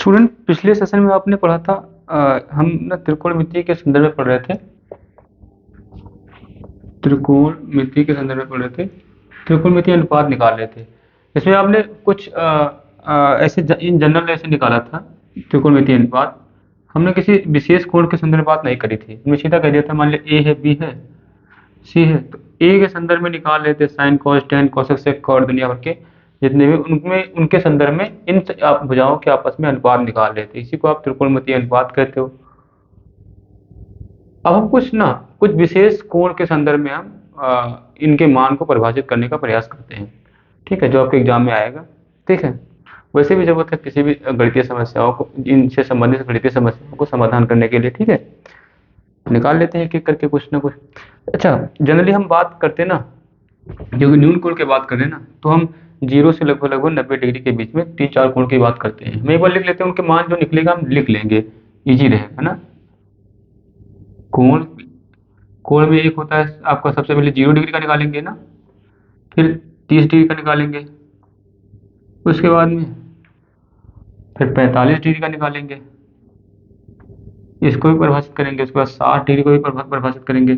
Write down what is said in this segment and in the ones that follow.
Student, पिछले session में आपने पढ़ा था। हम ना त्रिकोणमिति के संदर्भ में पढ़ रहे थे। त्रिकोणमिति के संदर्भ में पढ़ रहे थे, त्रिकोणमिति अनुपात निकाल रहे थे। इसमें आपने कुछ ऐसे इन जनरल ऐसे निकाला था त्रिकोणमिति अनुपात। हमने किसी विशेष कोण के संदर्भ में बात नहीं करी थी। हमने सीधा कह दिया था, मान लिया ए है, बी है, सी है, तो ए के संदर्भ में निकाल रहे थे sine cos tan cosec sec और दुनिया भर के जितने भी उनमें उनके संदर्भ में इन आप भुजाओं के आपस में अनुपात निकाल रहे थे। इसी को आप त्रिकोणमिति अनुपात कहते हो। अब हम कुछ विशेष कोण के संदर्भ में हम इनके मान को परिभाषित करने का प्रयास करते हैं। ठीक है, जो आपके एग्जाम में आएगा। ठीक है, वैसे भी जरूरत है किसी भी गणितीय समस्याओं को, इनसे संबंधित गणितीय समस्याओं को समाधान करने के लिए। ठीक है, निकाल लेते हैं एक एक करके कुछ ना कुछ। अच्छा, जनरली हम बात करते हैं ना, जो न्यून कोण की बात करें ना, तो हम 0 से लगभग लगभग 90 डिग्री के बीच में 3-4 कोण की बात करते हैं। हम एक बार लिख लेते हैं, उनके मान जो निकलेगा हम लिख लेंगे, इजी रहेगा ना। कोण कोण में एक होता है आपका, सबसे पहले 0 डिग्री का निकालेंगे ना, फिर 30 डिग्री का निकालेंगे, उसके बाद में फिर 45 डिग्री का निकालेंगे, इसको भी परिभाषित करेंगे, उसके बाद 60 डिग्री को भी परिभाषित करेंगे,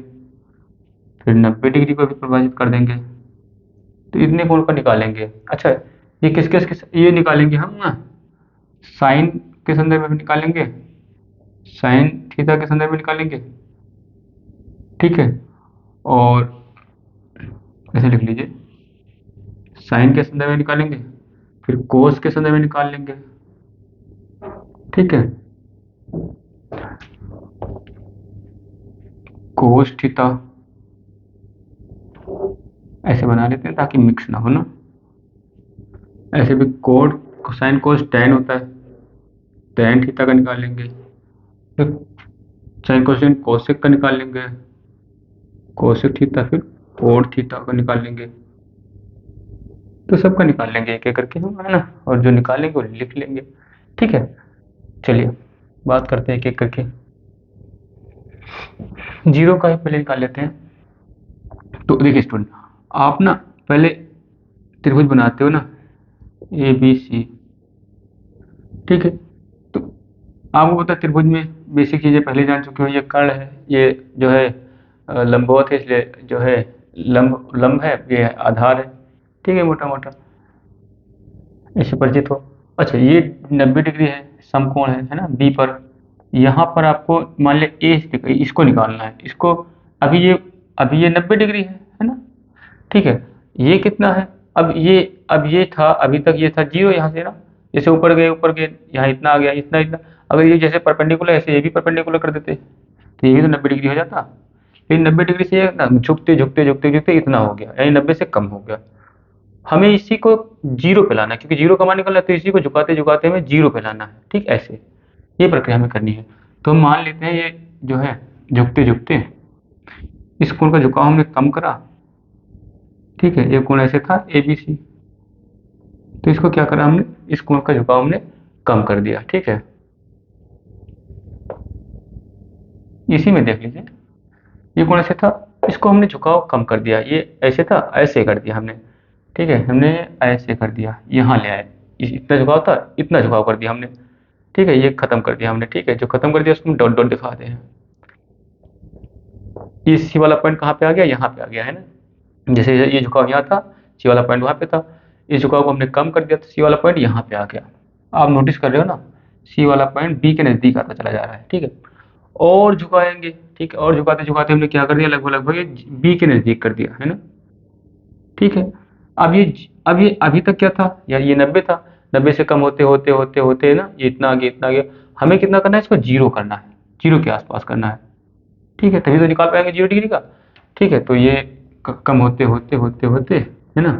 फिर 90 डिग्री को भी परिभाषित कर देंगे। तो इतने कोण का निकालेंगे। अच्छा, ये ये निकालेंगे हम ना, साइन के संदर्भ में निकालेंगे, साइन थीटा के संदर्भ में निकालेंगे। ठीक है, और ऐसे लिख लीजिए, साइन के संदर्भ में निकालेंगे, फिर कोस के संदर्भ में निकाल लेंगे। ठीक है, कोस थीटा ऐसे बना लेते हैं ताकि मिक्स ना हो ना। ऐसे भी कोड साइन कोस टेन होता है, टेन थीटा का निकाल लेंगे, फिर साइन कोसेन कोसेक का निकाल लेंगे, कोसेक थीटा, फिर कोड थीटा का निकाल लेंगे। तो सबका निकाल लेंगे एक एक करके हम, है ना, और जो निकालेंगे वो लिख लेंगे। ठीक है, चलिए बात करते हैं एक एक करके। 0 का ही पहले निकाल लेते हैं। तो देखिए स्टूडेंट, आप ना पहले त्रिभुज बनाते हो ना, ए बी सी। ठीक है, तो आपको पता है त्रिभुज में बेसिक चीजें पहले जान चुके हो। ये कर्ण है, ये जो है लंबवत है, इसलिए जो है लंब है, ये आधार है। ठीक है, मोटा मोटा इससे परिचित हो। अच्छा, ये 90 डिग्री है, समकोण है ना बी पर। यहाँ पर आपको मान लिया ए, इसको निकालना है, इसको। अभी ये 90 डिग्री है ना। ठीक है, ये कितना है, अब ये था, अभी तक ये था 0 यहाँ से ना, जैसे ऊपर गए यहाँ इतना आ गया, इतना इतना। अगर ये जैसे परपेंडिकुलर, ऐसे ये भी परपेंडिकुलर कर देते तो ये भी तो 90 डिग्री हो जाता। लेकिन 90 डिग्री से ना झुकते झुकते झुकते झुकते इतना हो गया, यानी 90 से कम हो गया। हमें इसी को 0 पे लाना है, क्योंकि 0 का मान निकलना है, तो इसी को झुकाते झुकाते हमें 0 पे लाना है। ठीक, ऐसे ये प्रक्रिया हमें करनी है। तो हम मान लेते हैं ये जो है झुकते झुकते इस कोण का झुकाव हमने कम करा। ठीक है, ये कोण ऐसे था ए बी सी, तो इसको क्या करा हमने, इस कोण का झुकाव हमने कम कर दिया। ठीक है, इसी में देख लीजिए, ये कोण ऐसे था, इसको हमने झुकाव कम कर दिया, ये ऐसे था ऐसे कर दिया हमने। ठीक है, हमने ऐसे कर दिया, यहाँ ले आए, इतना झुकाव था, इतना झुकाव कर दिया हमने। ठीक है, ये खत्म कर दिया हमने। ठीक है, जो खत्म कर दिया उसको हम डॉट डॉट दिखाते हैं। ये सी वाला पॉइंट कहाँ पे आ गया, यहाँ पे आ गया है ना। जैसे ये झुकाव यहाँ था, सी वाला पॉइंट वहाँ पे था, इस झुकाव को हमने कम कर दिया तो सी वाला पॉइंट यहाँ पे आ गया। आप नोटिस कर रहे हो ना, सी वाला पॉइंट बी के नजदीक आता चला जा रहा है। ठीक है, और झुकाएंगे। ठीक है, और झुकाते झुकाते हमने क्या कर दिया, लगभग लगभग ये बी के नजदीक कर दिया है ना। ठीक है, अब ये अभी तक क्या था यार, ये 90 था, 90 से कम होते होते होते होते ना ये इतना आ गया, इतना आ गया। हमें कितना करना है, इसको 0 करना है, 0 के आसपास करना है। ठीक है, तभी तो निकाल पाएंगे 0 डिग्री का। ठीक है, तो ये कम होते होते होते होते है ना,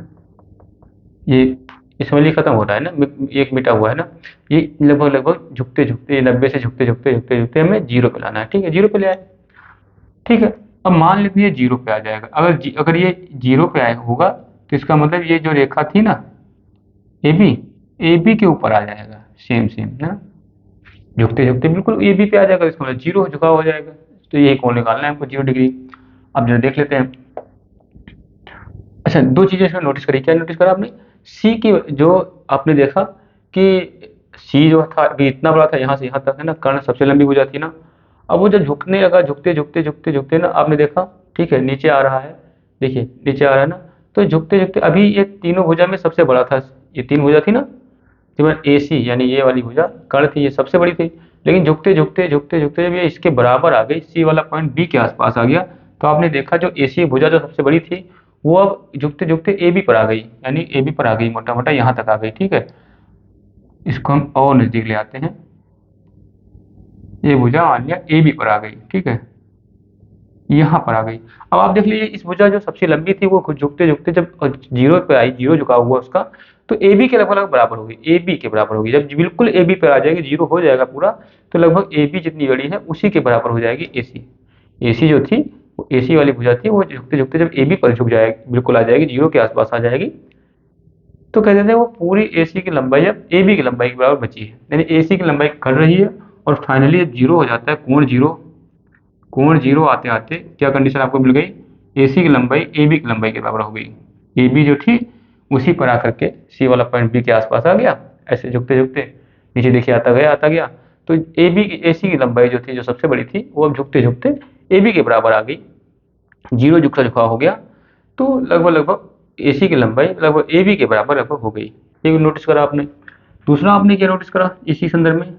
ये इसमें ये खत्म हो रहा है ना, एक मिटा हुआ है ना, ये लगभग लगभग झुकते झुकते 90 से झुकते झुकते झुकते झुकते हमें 0 पे लाना है। ठीक है, 0 पे ले आए। ठीक है, अब मान लेते हैं 0 पे आ जाएगा। अगर ये 0 पे आया होगा तो इसका मतलब ये जो रेखा थी ना ए बी के ऊपर आ जाएगा, सेम सेम ना, झुकते झुकते बिल्कुल ए बी पे आ जाएगा, इसका मतलब 0 झुकाव हो जाएगा। तो यही कोण निकालना है हमको, 0 डिग्री। अब जरा देख लेते हैं। अच्छा, दो चीजें इसमें नोटिस करी। क्या नोटिस करा आपने, सी की जो आपने देखा कि सी जो था अभी इतना बड़ा था, यहाँ से यहाँ तक है ना, कर्ण सबसे लंबी भुजा थी ना। अब वो जब झुकने लगा, झुकते झुकते झुकते झुकते ना, आपने देखा, ठीक है, नीचे आ रहा है, देखिए नीचे आ रहा है ना। तो झुकते झुकते अभी ये तीनों भुजा में सबसे बड़ा था, ये तीन भुजा थी ना, जिसमें ए सी यानी ये वाली भुजा कर्ण थी, ये सबसे बड़ी थी। लेकिन झुकते झुकते झुकते झुकते जब ये इसके बराबर आ गई, सी वाला पॉइंट बी के आसपास आ गया, तो आपने देखा जो ए सी भुजा जो सबसे बड़ी थी, वो अब झुकते झुकते ए बी पर आ गई, यानी ए बी पर आ गई, मोटा मोटा यहाँ तक आ गई, ठीक है। इसको हम और नजदीक ले आते हैं, ये भुजा मान लिया ए बी पर आ गई, ठीक है, यहाँ पर आ गई। अब आप देख लीजिए, इस भुजा जो सबसे लंबी थी वो झुकते झुकते जब जीरो पे आई, जीरो झुका हुआ उसका, तो ए बी के लगभग बराबर होगी, ए बी के बराबर होगी। जब बिल्कुल ए बी पर आ जाएगी, जीरो हो जाएगा पूरा, तो लगभग ए बी जितनी बड़ी है उसी के बराबर हो जाएगी ए सी। ए सी जो थी, वो ए सी वाली भुजा थी, वो झुकते झुकते जब ए बी पर झुक जाएगी, बिल्कुल आ जाएगी, जीरो के आसपास आ जाएगी, तो कहते थे वो पूरी ए सी की लंबाई अब ए बी की लंबाई के बराबर बची है, यानी ए सी की लंबाई घट रही है। और फाइनली जब जीरो हो जाता है, कोण जीरो, कोण जीरो आते आते क्या कंडीशन आपको मिल गई, एसी की लंबाई ए बी की लंबाई के बराबर हो गई। ए बी जो थी उसी पर आकर के सी वाला पॉइंट बी के आसपास आ गया, ऐसे झुकते झुकते नीचे देखिए आता गया आता गया। तो ए बी की, ए सी की लंबाई जो थी, जो सबसे बड़ी थी, वो अब झुकते झुकते ए बी के बराबर आ गई, जीरो झुकता झुका हो गया। तो लगभग लगभग ए सी की लंबाई लगभग ए बी के बराबर लगभग हो गई। ये नोटिस करा आपने। दूसरा आपने क्या नोटिस करा इसी संदर्भ में,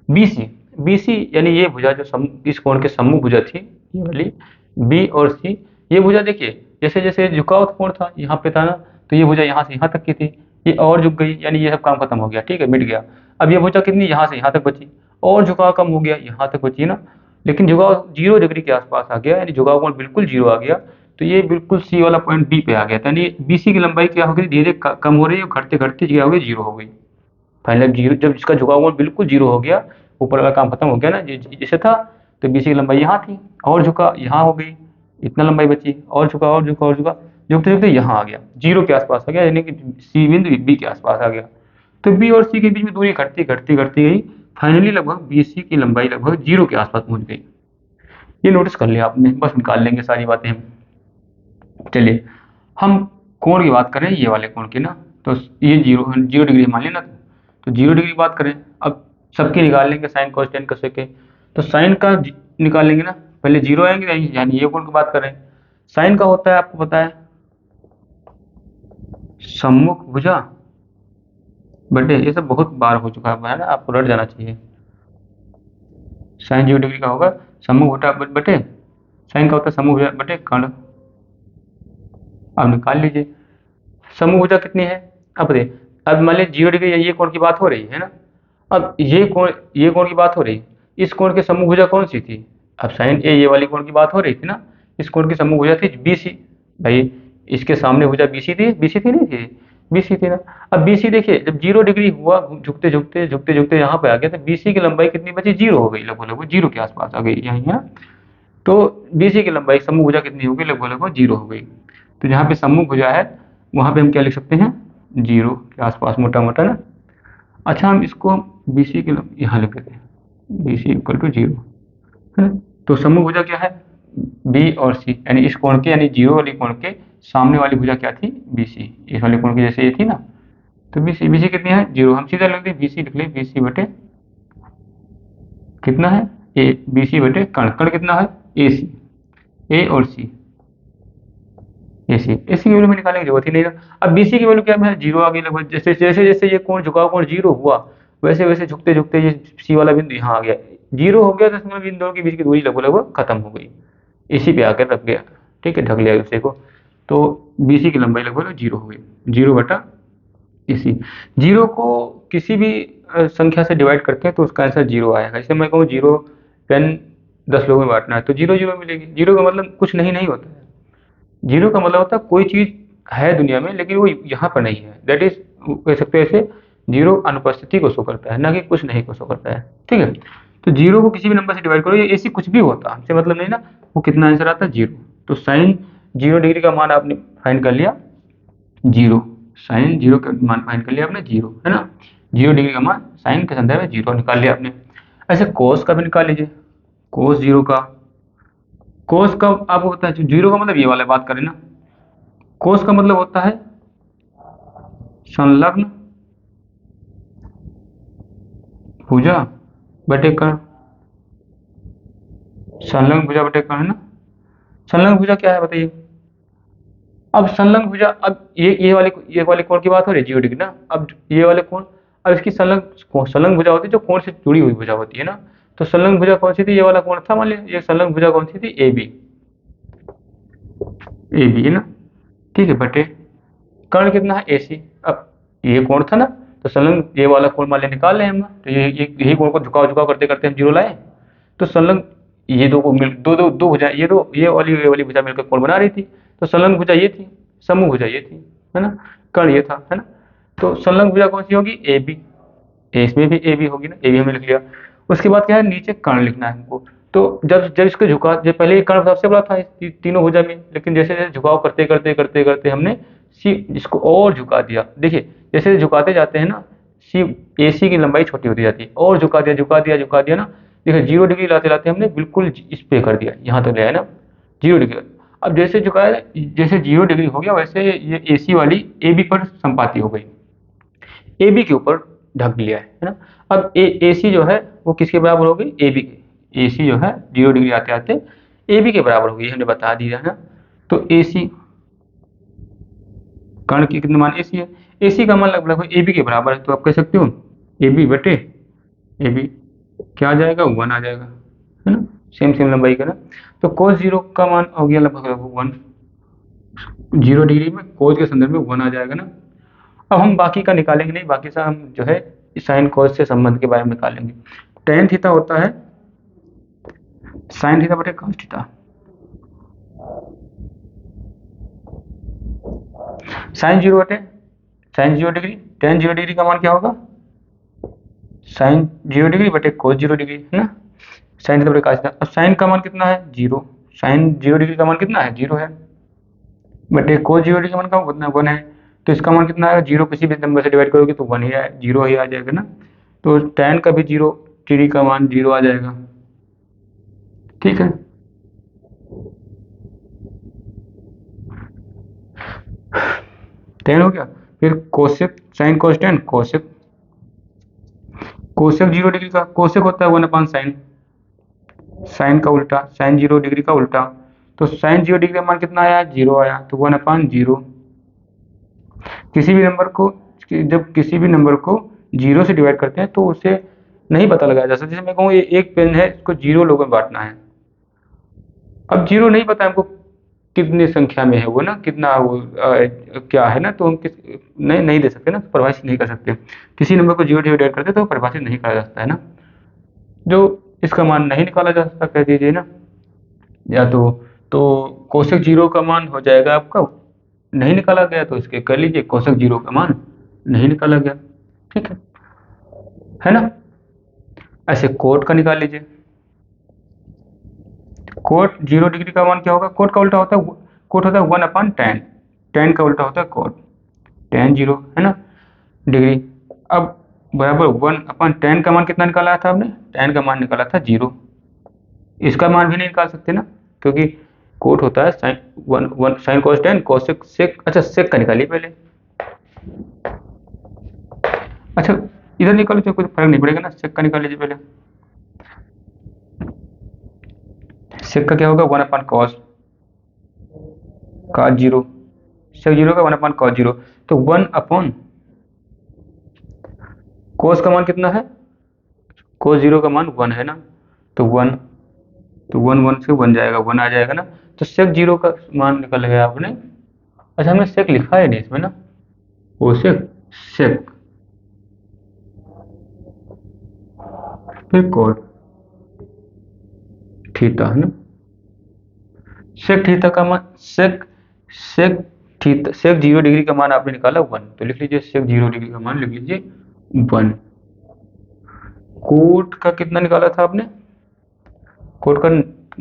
बी सी, बी सी यानी ये भुजा जो इस कोण के सम्मुख भुजा थी, ये वाली बी और सी, ये भुजा देखिए जैसे जैसे झुकाव कोण था यहाँ पे था ना, तो ये भुजा यहाँ से यहाँ तक की थी, ये और झुक गई, यानी ये सब काम खत्म हो गया, ठीक है, मिट गया। अब ये भुजा कितनी यहाँ से यहाँ तक बची, और झुकाव कम हो गया, यहाँ तक बची ना, लेकिन झुकाव 0 डिग्री के आसपास आ गया, यानी झुकाव कोण बिल्कुल जीरो आ गया। तो ये बिल्कुल सी वाला पॉइंट बी पे आ गया, यानी बी सी की लंबाई क्या हो गई, धीरे कम हो रही है, घटते घटते क्या हो गई, जीरो हो गई। फाइनल जीरो, जब इसका झुकाव कोण बिल्कुल जीरो हो गया, ऊपर वाला काम खत्म हो गया ना, जैसे था, तो बीसी की लंबाई यहाँ थी, और झुका यहाँ हो गई, इतना लंबाई बची, और झुका और झुका और झुका, झुकते झुकते यहाँ आ गया, जीरो के आसपास आ गया, यानी कि सी बिंदु बी के आसपास आ गया। तो बी और सी के बीच में दूरी घटती घटती घटती गई, फाइनली लगभग बी सी की लंबाई लगभग जीरो के आसपास पहुंच गई। ये नोटिस कर लिया आपने, बस निकाल लेंगे सारी बातें हम। चलिए हम कोण की बात करें, ये वाले कोण की ना, तो ये जीरो 0 डिग्री मान लेना, तो 0 डिग्री की बात करें, अब सबकी निकाल लेंगे, साइन कॉस टेन कस के, तो साइन का निकाल लेंगे ना, पहले जीरो आएंगे, यानी ये कोण की बात करें। साइन का होता है आपको पता है, सम्मुख भुजा बटे, ये सब बहुत बार हो चुका है ना, आपको रट जाना चाहिए। साइन 0 डिग्री का होगा सम्मुख भुजा बटे, साइन का होता है सम्मुख भुजा बटे कर्ण। अब निकाल लीजिए समूह भुजा कितनी है। अब देखिए, अब मान लीजिए 0 डिग्री ये कोण की बात हो रही है ना, अब ये कोण की बात हो रही, इस कोण के समूह भुजा कौन सी थी, अब साइन ए ये वाली कोण की बात हो रही थी ना, इस कोण की समूह भुजा थी बी सी। भाई इसके सामने भुजा बी सी थी, बी सी थी नहीं थी, बी सी थी ना। अब बी सी देखिए जब 0 डिग्री हुआ, झुकते झुकते झुकते झुकते यहाँ पे आ गया, तो बी सी की लंबाई कितनी बची, जीरो हो गई, लगभग लगभग जीरो के आसपास आ गई यहाँ यहाँ। तो बी सी की लंबाई समूह भुजा कितनी हो गई, लगभग लगभग जीरो हो गई। तो जहाँ पे सम्मुख भुजा है वहाँ पे हम क्या लिख सकते हैं, जीरो के आसपास मोटा मोटा ना। अच्छा हम इसको बी सी के यहाँ लिख देते हैं, B C equal to zero, है ना। तो सम्मुख भुजा क्या है, बी और सी, यानी इस कोण के, यानी जीरो वाली कोण के सामने वाली भुजा क्या थी, बी सी, इस वाले कोण की जैसे ये थी ना, तो बी सी कितनी है, जीरो। हम सीधा लिख दें बी सी, लिख लें बी सी बटे कितना है, ए, बी सी बटे कर्ण, कर्ण कितना है, ए सी, ए और सी, एसी, एसी की वैल्यू में निकालने की जरूरत ही नहीं था। अब बीसी की वैल्यू क्या है, जीरो आ गई लगभग, जैसे जैसे जैसे ये कोण झुकाव कोण जीरो हुआ, वैसे वैसे झुकते झुकते ये सी वाला बिंदु यहाँ आ गया, जीरो हो गया, तो इसमें बिंदुओं के बीच की दूरी लगभग लगभग खत्म हो गई, इसी पे आकर रख गया, ठीक है, ढक लिया दूसरे को। तो बीसी की लंबाई लगभग जीरो हो गई, जीरो बटा एसी। जीरो को किसी भी संख्या से डिवाइड करते हैं तो उसका आंसर जीरो आएगा। जैसे मैं कहूँ जीरो पेन 10 लोगों में बांटना है, तो जीरो जीरो मिलेगी। जीरो का मतलब कुछ नहीं नहीं होता है, जीरो का मतलब होता है कोई चीज है दुनिया में लेकिन वो यहाँ पर नहीं है, दैट इज कह सकते हैं ऐसे, जीरो अनुपस्थिति को शो करता है, ना कि कुछ नहीं को शो करता है, ठीक है। तो जीरो को किसी भी नंबर से डिवाइड करो, ये ऐसी कुछ भी होता हमसे मतलब नहीं ना, वो कितना आंसर आता है, जीरो। तो साइन 0 डिग्री का मान आपने फाइंड कर लिया जीरो, साइन जीरो का मान फाइंड कर लिया आपने जीरो, है ना। 0 डिग्री का मान साइन के संदर्भ में जीरो निकाल लिया आपने। ऐसे कोस का भी निकाल लीजिए, कोस जीरो का, कोस का आपको पता है, जीरो का मतलब ये वाला बात करें ना, कोस का मतलब होता है संलग्न भुजा बटे कर्ण, संलग्न भुजा बटे कर्ण है ना। संलग्न भुजा क्या है बताइए। अब संलग्न भुजा, अब ये वाले कोण की बात हो रही है 0 डिग्री ना। अब ये वाले कोण, अब इसकी संलग्न भुजा होती है जो कोण से जुड़ी हुई भुजा होती है ना। तो संलग्न भुजा कौन सी थी, ये वाला कोण था, मान लीजिए ये संलग्न भुजा कौन सी थी, ए बी, ए बी है ना। ठीक है, बटे कर्ण कितना है, ए सी। अब ये कोण था ना, तो संलग्न ये वाला कोण मान लिया निकाल लें हम, तो यही कोण को झुकाव झुकाव करते करते हम 0 लाए। तो संलग्न ये दो को मिल दो भुजा, ये वाली भुजा मिलकर कोण बना रही थी। तो संलग्न भुजा ये थी, समूह भुजा ये थी, है ना। कर्ण ये था, है ना। तो संलग्न भुजा कौन सी होगी, ए बी। इसमें भी ए बी होगी ना, ए बी हमने लिख लिया। उसके बाद क्या है, नीचे कर्ण लिखना है हमको। तो जब जब इसको झुका, जब पहले ये कर्ण सबसे बड़ा था तीनों भुजा में, लेकिन जैसे जैसे झुकाव करते करते करते करते हमने सी इसको और झुका दिया। देखिए जैसे झुकाते जाते हैं ना, सी ए सी की लंबाई छोटी होती जाती है, और झुका दिया झुका दिया झुका दिया ना। देखिए 0 डिग्री लाते लाते हमने बिल्कुल इस पे कर दिया, यहाँ तक ले आए ना 0 डिग्री। अब जैसे झुकाया, जैसे 0 डिग्री हो गया, वैसे ये ए सी वाली ए बी पर संपाती हो गई, ए बी के ऊपर ढक लिया है ना। अब ए सी जो है वो किसके बराबर हो गई, ए बी के। ए सी जो है 0 डिग्री आते आते ए बी के बराबर हो गई, हमने बता दिया है ना। तो ए सी कर्ण की कितना मान, ए सी है, ए सी का मान लगभग ए बी के बराबर है। तो आप कह सकते हो ए बी बटे ए बी क्या आ जाएगा, 1 आ जाएगा, है ना। सेम सेम लंबाई का ना। तो cos 0 का मान हो गया लगभग 1, 0 डिग्री में cos के संदर्भ में 1 आ जाएगा ना। अब हम बाकी का निकालेंगे नहीं, बाकी सा हम जो है साइन कॉस से संबंध के बारे में निकालेंगे। टेन थीटा होता है साइन थीटा बटे कॉस थीटा। साइन 0 बटे साइन 0 डिग्री, टेन 0 डिग्री का मान क्या होगा, साइन 0 डिग्री बटे कोस 0 डिग्री, है ना। साइन थीटा बटे कॉस थीटा। अब साइन का मान कितना है, 0। साइन 0 डिग्री का मान कितना है, 0 है, बटे कोस 0 डिग्री का मान का कितना 1 है। तो इसका मान कितना आएगा, 0 किसी भी नंबर से डिवाइड करोगे तो 1 ही आए, 0 ही आ जाएगा ना। तो tan का भी 0 डिग्री का मान 0 आ जाएगा। ठीक है, tan हो गया। फिर cosec sign cos tan, cosec 0 degree का कोसेक होता है 1 साइन, साइन का उल्टा, साइन 0 डिग्री का उल्टा। तो साइन 0 डिग्री का मान कितना आया, 0 आया, तो 1/0। किसी भी नंबर को, जब किसी भी नंबर को 0 से डिवाइड करते हैं तो उसे नहीं पता लगाया जा सकता। जैसे मैं कहूँ ये एक पेन है, इसको 0 लोगों में बांटना है। अब 0 नहीं पता हमको कितनी संख्या में है वो ना, कितना वो क्या है ना, तो हम नहीं दे सकते ना, परिभाषित नहीं कर सकते। किसी नंबर को 0 डिवाइड करते तो परिभाषित नहीं करा जा सकता है ना। जो इसका मान नहीं निकाला जा सकता कह दीजिए ना, या तो कोसेक 0 का मान हो जाएगा आपका, नहीं निकाला गया तो इसके कर लीजिए कोसेक 0 का मान नहीं निकाला गया। ठीक है ना। ऐसे कोट का निकाल लीजिए, कोट 0 डिग्री का मान क्या होगा, कोट का उल्टा होता है, कोट होता है 1/tan, tan का उल्टा होता है कोट, tan 0 है ना डिग्री। अब बराबर 1/tan का मान कितना निकाला था आपने, tan का मान निकाला था 0। इसका मान भी नहीं निकाल सकते ना, क्योंकि कोट होता है sine 1 sine cos tan cosec sec. अच्छा सेक का निकालिए पहले। अच्छा इधर निकालो तो कुछ फर्क नहीं पड़ेगा ना, सेक का निकाल लीजिए पहले। सेक का क्या होगा, 1/cos का 0, सेक 0 का 1/cos 0। तो 1/cos का मान कितना है, cos 0 का मान 1 है ना, तो 1, तो 1 से 1 जाएगा, 1 आ जाएगा ना। तो सेक 0 का मान निकल गया आपने। अच्छा हमने सेक लिखा है नहीं इसमें ना, वो सेक सेक फिर कोट थीटा है ना। सेक थीटा का मान सेक सेक थीटा सेक 0 डिग्री का मान आपने निकाला 1, तो लिख लीजिए सेक 0 डिग्री का मान लिख लीजिए 1। कोट का कितना निकाला था आपने, कोट का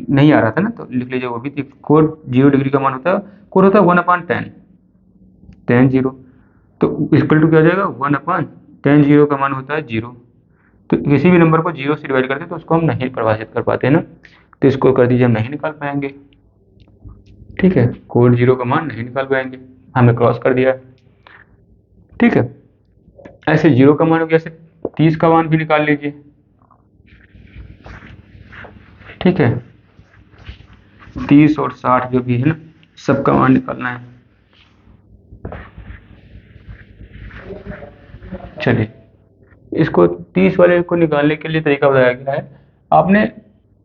नहीं आ रहा था ना, तो लिख लीजिए वो भी। कोट 0 डिग्री का मान होता है, कोट होता है 1/tan, tan 0। तो इक्वल टू क्या हो जाएगा, 1/tan 0 का मान होता है 0। तो किसी भी नंबर को 0 से डिवाइड करते हैं तो उसको हम नहीं परिभाषित कर पाते हैं ना, तो इसको कर दीजिए, हम नहीं निकाल पाएंगे। ठीक है, कोड 0 का मान नहीं निकाल पाएंगे, हमने क्रॉस कर दिया। ठीक है, ऐसे 0 का मान हो गया, ऐसे 30 का मान भी निकाल लीजिए। ठीक है, 30 और 60 जो भी है ना, सबका मान निकालना है। चलिए, इसको 30 वाले को निकालने के लिए तरीका बताया गया है। आपने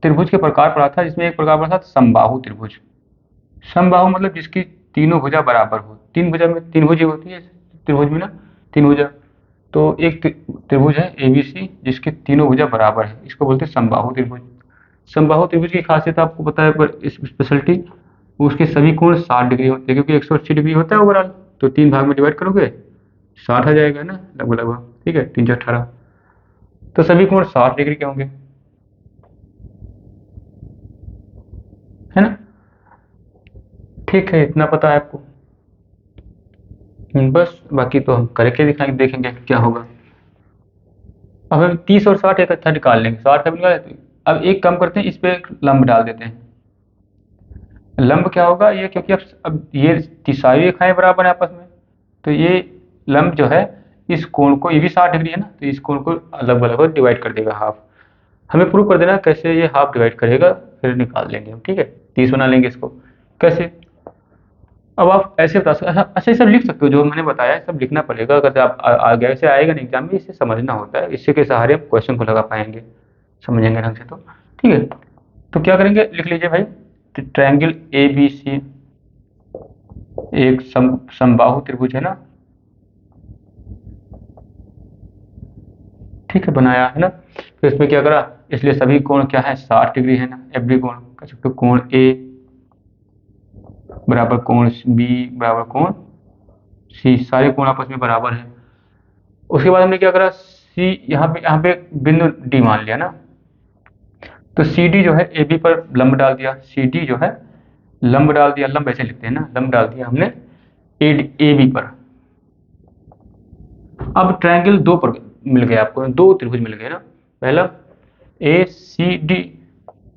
त्रिभुज के प्रकार पढ़ा था, जिसमें एक प्रकार पढ़ा था समबाहु त्रिभुज। समबाहु मतलब जिसकी तीनों भुजा बराबर हो। तीन भुजा में तीन भुजी होती है त्रिभुज में ना, तीन भुजा। तो एक त्रिभुज है ABC जिसके तीनों भुजा बराबर है, इसको बोलते हैं समबाहु त्रिभुज। समबाहु त्रिभुज की खासियत आपको पता है, पर इस स्पेशलिटी, उसके सभी कोण 60 डिग्री होते हैं, क्योंकि 180 डिग्री होता है ओवरऑल। तो 3 भाग में डिवाइड करोगे 60 आ जाएगा ना, लगभग लगभग। ठीक है, 3 18, तो सभी कोण 60 डिग्री के होंगे, है ना। ठीक है, इतना पता है आपको। बस बाकी तो हम करके दिखाएंगे, देखेंगे क्या होगा। अब हम 30 और 60 इकट्ठा निकाल लेंगे। 60 का भी निकाल लेते हैं। अब एक काम करते हैं, इस पे एक लंब डाल देते हैं। लंब क्या होगा ये, क्योंकि अब ये सारी रेखाएं बराबर है आपस में, तो ये लंब जो है इस कोण को, ये भी 60 डिग्री है ना, तो इस कोण को अलग अलग डिवाइड कर देगा हाफ। हमें प्रूव कर देना कैसे ये हाफ डिवाइड करेगा, फिर निकाल लेंगे हम। ठीक है, 30 बना लेंगे इसको। कैसे, अब आप ऐसे बता सकते, अच्छा ये सब लिख सकते हो, जो मैंने बताया है सब लिखना पड़ेगा। अगर आप आगे ऐसे आएगा ना एग्जाम में, इसे समझना होता है, इससे के सहारे आप क्वेश्चन को लगा पाएंगे, समझेंगे ढंग से तो। ठीक है, तो क्या करेंगे, लिख लीजिए भाई। ट्रायंगल ABC एक समबाहु त्रिभुज है ना। ठीक है, बनाया है ना। फिर इसमें क्या करा, इसलिए सभी कोण क्या है, 60 डिग्री है ना। एवरी कोण कह सकते हो, कोण A बराबर कोण B बराबर कोण C, सारे कोण आपस में बराबर है। उसके बाद हमने क्या करा, C यहाँ पे बिंदु D मान लिया ना, तो CD जो है AB पर लंब डाल दिया। CD जो है लंब डाल दिया, लंब ऐसे लिखते हैं ना, लंब डाल दिया हमने AB पर। अब ट्रायंगल दो पर मिल गया आपको, दो त्रिभुज मिल गए ना। पहला ACD,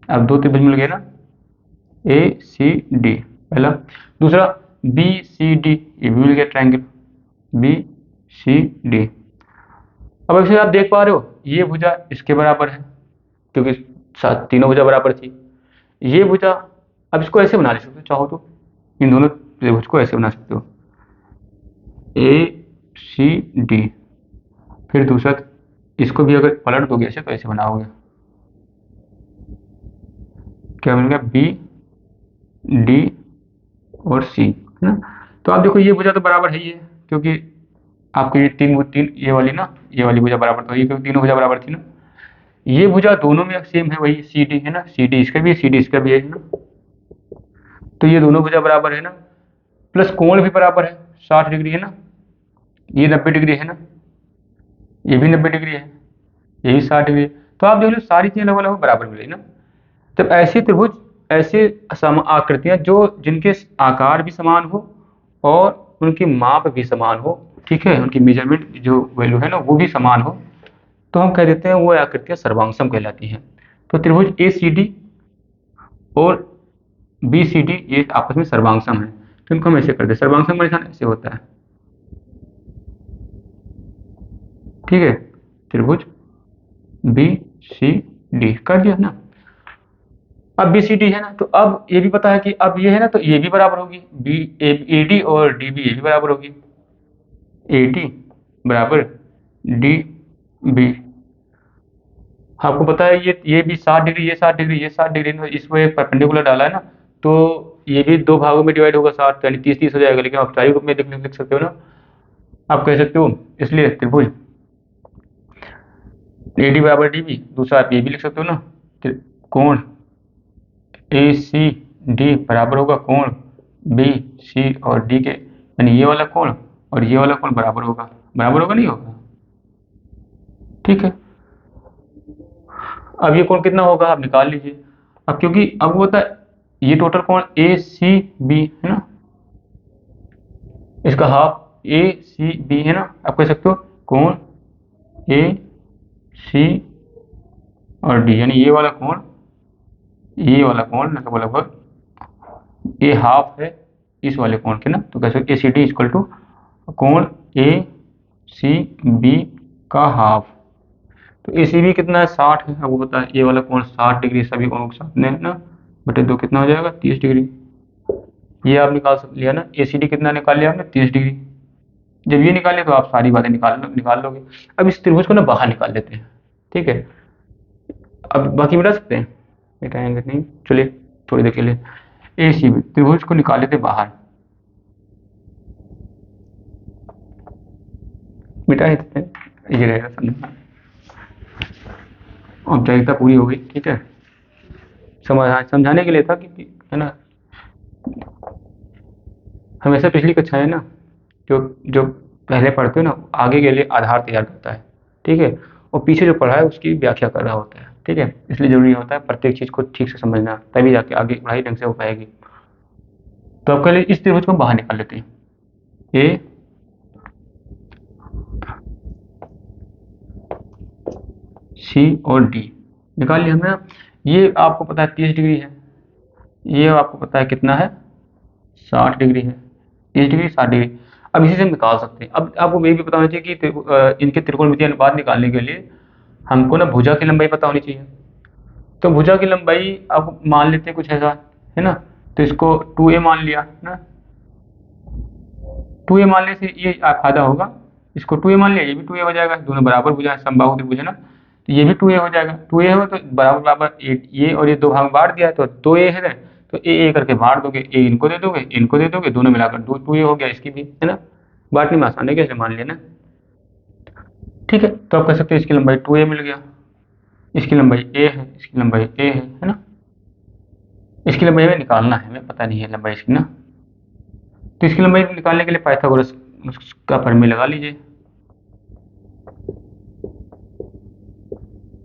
अब दो त्रिभुज मिल गए ना, ACD पहला। दूसरा BCD, ये भी मिल गया ट्रायंगल BCD। अब ऐसे आप देख पा रहे हो, ये भुजा इसके बराबर है, क्योंकि तीनों भुजा बराबर थी। ये भुजा, अब इसको ऐसे बना सकते हो चाहो तो, इन दोनों त्रिभुज को ऐसे बना सकते हो, ACD। फिर दूसरा, इसको भी अगर पलट दोगे ऐसे, तो ऐसे बनाओगे, क्या बनेगा, BD और C, है ना। तो आप देखो ये भुजा तो बराबर है ही है, क्योंकि आपको ये तीन ये वाली ना, ये वाली भुजा बराबर तो ये, क्योंकि तीनों भुजा बराबर थी ना। ये भुजा दोनों में सेम है, वही CD है ना, CD इसका भी है, CD इसका भी है ना। तो ये दोनों भुजा बराबर है ना, प्लस कोण भी बराबर है, 60 डिग्री है ना। ये 90 डिग्री है ना, ये भी 90 डिग्री है, ये भी 60 डिग्री है। तो आप देख लो सारी चीजें अलग अलग बराबर मिल रही ना। जब ऐसे त्रिभुज, ऐसे आकृतियां जो जिनके आकार भी समान हो और उनकी माप भी समान हो, ठीक है, उनकी मेजरमेंट जो वैल्यू है ना वो भी समान हो, तो हम कह देते हैं वो आकृतियां सर्वांगसम कहलाती हैं। तो त्रिभुज ACD और BCD ये आपस में सर्वांगसम है, तो इनको हम ऐसे करते हैं। सर्वांगसम का निशान ऐसे होता है। ठीक है, त्रिभुज BCD कर दिया ना। अब BCD है ना, तो अब ये भी पता है कि अब ये है ना, तो ये भी बराबर होगी, AD और DB ये भी बराबर होगी, AD बराबर DB। आपको पता है ये भी 60 डिग्री, ये 60 डिग्री, ये 60 डिग्री, तो इसमें परपेंडिकुलर डाला है ना, तो ये भी दो भागों में डिवाइड होगा, 60 यानी 30 30 हो जाएगा। लेकिन आप चारी रूप में लिख सकते हो ना, आप कह सकते हो। इसलिए त्रिभुज AD बराबर DB, दूसरा आप ये भी लिख सकते हो ना, कोण ACD बराबर होगा कोण BC और D के, यानी ये वाला कोण और ये वाला कोण बराबर होगा। बराबर होगा, नहीं होगा? ठीक है, अब ये कोण कितना होगा आप निकाल लीजिए। अब क्योंकि अब वो होता है, ये टोटल कोण ACB है ना, इसका हाफ ACB है ना। आप कह सकते हो कोण AC और D, यानी ये वाला कोण लगभग ये हाफ है इस वाले कोण के ना। तो कह सकते ACD इक्वल टू कोण ACB का हाफ, तो ए सी बी कितना है, 60 है। आपको पता है ये वाला कोण 60 डिग्री, सभी कोणों के साथ में है ना, बटे 2 कितना हो जाएगा, 30 डिग्री। ये आप निकाल लिया ना, ए सी डी कितना निकाल लिया आपने, 30 डिग्री। जब ये निकाले तो आप सारी बातें निकाल लोगे। अब इस त्रिभुज को ना बाहर निकाल लेते हैं, ठीक है। अब बाकी मिटा सकते हैं, मिटाएंगे नहीं, चलिए थोड़ी देर के लिए ए सी बी त्रिभुज को निकाल लेते बाहर, मिटा ही देते हैं, ये रहेगा समझना। औपचारिकता पूरी हो गई, ठीक है। समझाने के लिए था कि है ना, हमेशा पिछली कक्षा है ना, जो जो पहले पढ़ते हो ना, आगे के लिए आधार तैयार करता है, ठीक है। और पीछे जो पढ़ा है उसकी व्याख्या कर रहा होता है, ठीक है। इसलिए जरूरी होता है प्रत्येक चीज को ठीक से समझना, तभी जाके आगे पढ़ाई ढंग से हो पाएगी। तो अब पहले इस त्रिभुज को बाहर निकाल लेते हैं, ए सी और डी निकाल लिया हमने ना। ये आपको पता है 30 डिग्री है, ये आपको पता है कितना है, 60 डिग्री है, 30 डिग्री 60 डिग्री। अब इसी से हम निकाल सकते हैं। अब आपको ये भी पता होना चाहिए कि इनके त्रिकोणमितीय अनुपात निकालने के लिए हमको ना भुजा की लंबाई पता होनी चाहिए। तो भुजा की लंबाई अब मान लेते हैं कुछ ऐसा, है ना। तो इसको 2a मान लिया ना, 2a मानने से ये फायदा होगा, इसको 2a मान लिया, ये भी 2a हो जाएगा, दोनों बराबर भुजा है, समबाहु त्रिभुज है ना। तो ये भी 2a हो जाएगा, 2a हो तो बराबर बराबर ये और ये दो भाग में बांट दिया है, तो 2a है, तो ए करके बांट दोगे, ए इनको दे दोगे, इनको दे दोगे, दोनों मिलाकर 2a हो गया, इसकी भी है ना। बांटने में आसान है, कैसे मान लिया ना, ठीक है। तो आप कह सकते हैं इसकी लंबाई 2a मिल गया, इसकी लंबाई a है, इसकी लंबाई a है ना। इसकी लंबाई हमें निकालना है, हमें पता नहीं है लंबाई इसकी ना। तो इसकी लंबाई निकालने के लिए पाइथागोरस का प्रमेय लगा लीजिए,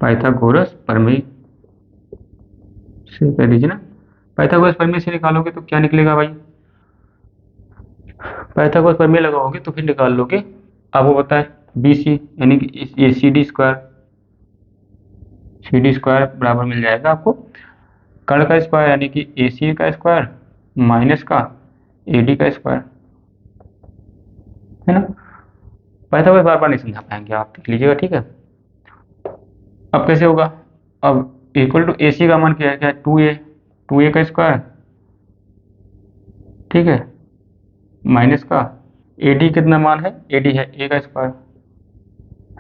पाइथागोरस प्रमेय से कह दीजिए ना। पाइथागोरस प्रमेय से निकालोगे तो क्या निकलेगा भाई, पाइथागोरस प्रमेय लगाओगे तो फिर निकाल लोगे, आपको पता है बी सी यानी कि ये सी डी स्क्वायर बराबर मिल जाएगा आपको कर्ण का स्क्वायर यानी कि ए सी का स्क्वायर माइनस का ए डी का स्क्वायर, है ना। पाइथागोरस बार बार नहीं समझा पाएंगे, आप देख लीजिएगा, ठीक है। अब कैसे होगा, अब इक्वल टू ए सी का मान क्या है, क्या 2a का स्क्वायर, ठीक है, माइनस का ए डी कितना मान है, ए डी है ए का स्क्वायर,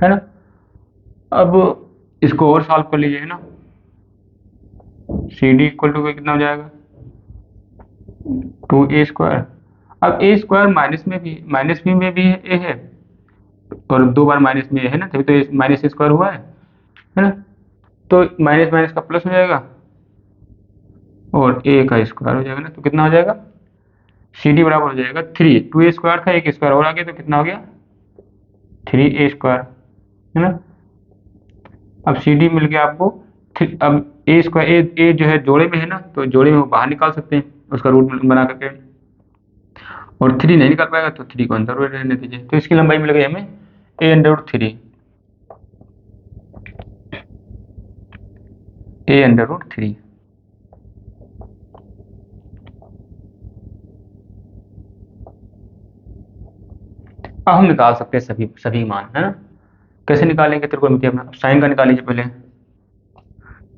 है ना। अब इसको और सॉल्व कर लीजिए, है ना। सी डी इक्वल टू कितना हो जाएगा, 2a स्क्वायर। अब ए स्क्वायर माइनस भी में भी ए है, और दो बार माइनस में है ना, तभी तो माइनस स्क्वायर हुआ है ना। तो माइनस माइनस का प्लस हो जाएगा और ए का स्क्वायर हो जाएगा ना, तो कितना हो जाएगा, सी डी बराबर हो जाएगा 3, 2a स्क्वायर था, एक स्क्वायर और आ गया, तो कितना हो गया 3a स्क्वायर, है ना। अब सी डी मिल गया आपको। अब ए स्क्वायर ए जो है जोड़े में है ना, तो जोड़े में वो बाहर निकाल सकते हैं उसका रूट बना करके, और 3 नहीं निकाल पाएगा तो 3 को अंदर रहने दीजिए। तो इसकी लंबाई मिल गई हमें a√3, a√3। अब हम निकाल सकते हैं सभी सभी मान, है ना। कैसे निकालेंगे त्रिकोणमितीय अपना, साइन का निकाल लीजिए पहले,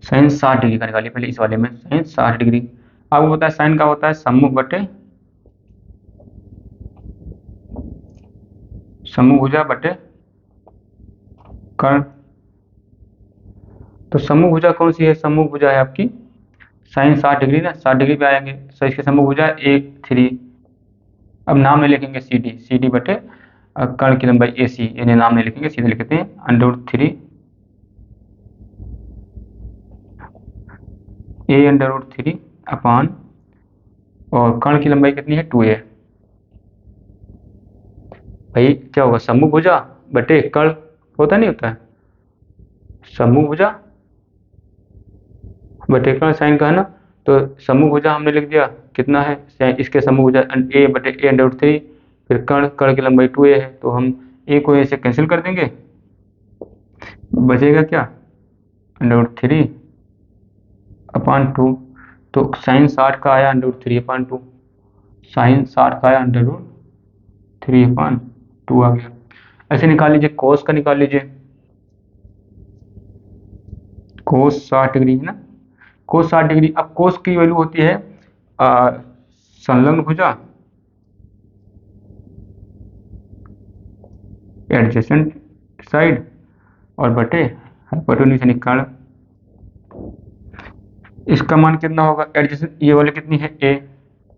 साइन 60 डिग्री का निकालिए पहले, इस वाले में साइन 60 डिग्री। आपको पता है साइन का होता है सम्मुख बटे सम्मुख भुजा बटे कर्ण। तो सम्मुख भुजा कौन सी है, सम्मुख भुजा है आपकी साइन 60 डिग्री ना, 60 डिग्री पे आएंगे, तो इसके सम्मुख भुजा 1 3। अब नाम नहीं लिखेंगे सी डी बटे कर्ण की लंबाई ए सी, यानी नाम नहीं लिखेंगे, सीधे लिखते हैं √3 a√3 अपान, और कर्ण की लंबाई कितनी है 2a। भाई क्या होगा, सम्मुख भुजा बटे कर्ण, होता नहीं होता है, सम्मुख भुजा बटे कर्ण साइन का, है ना। तो सम्मुख भुजा हमने लिख दिया कितना है, इसके सम्मुख भुजा a बटे a√3, फिर कर्ण की लंबाई 2a है, तो हम a को a से कैंसिल कर देंगे, बचेगा क्या √3 अपान 2। तो साइन 60 का आया √3 अपान 2, साइन 60 का आया √3 अपान 2 आ गया। ऐसे निकाल लीजिए, कॉस का निकाल लीजिए, कोस 60 डिग्री है ना, कोस 60 डिग्री। अब कोस की वैल्यू होती है संलग्न भुजा एडजेसेंट साइड और बटे हाइपोटेन्यूज यानी कर्ण। इसका मान कितना होगा एडजेसेंट, ये वाले कितनी है ए,